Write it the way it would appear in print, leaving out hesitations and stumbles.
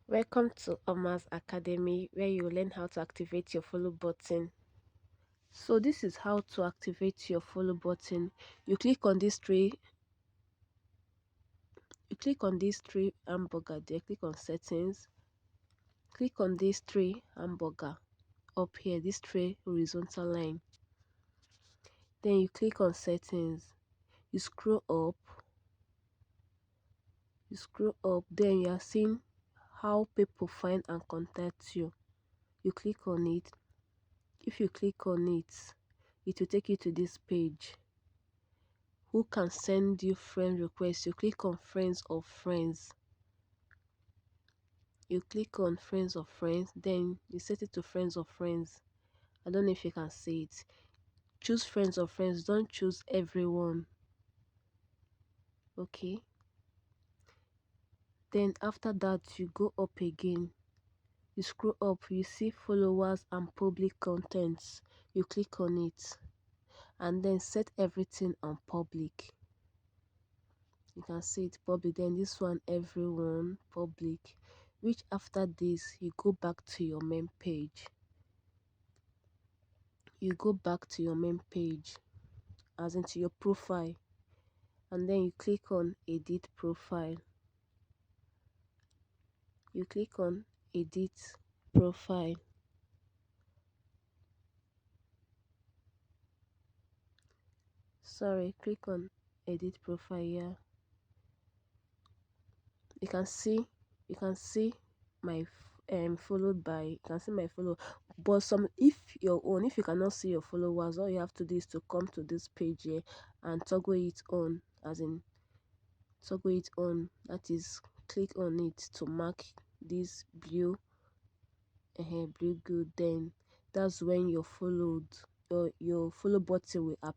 Welcome to Oma's Academy, where you learn how to activate your follow button. So this is how to activate your follow button. You click on these three hamburger there, click on settings, click on these three hamburger up here, this three horizontal line. Then you click on settings, you scroll up, then you are seeing how people find and contact you. You click on it. If you click on it, it will take you to this page. Who can send you friend requests? You click on friends of friends. You click on friends of friends, then you set it to friends of friends. I don't know if you can see it. Choose friends of friends, don't choose everyone. Okay. Then after that, you go up again. You scroll up, you see followers and public contents. You click on it and then set everything on public. You can see it public, then this one everyone public, which after this you go back to your main page. You go back to your main page, as into your profile, and then you click on edit profile. You click on edit profile. Click on edit profile. Yeah, you can see my followed by, you can see my follow. But if you cannot see your followers, all you have to do is to come to this page here and toggle it on, as in toggle it on, that is, click on it to mark this blue good. Then that's when your follow button will appear.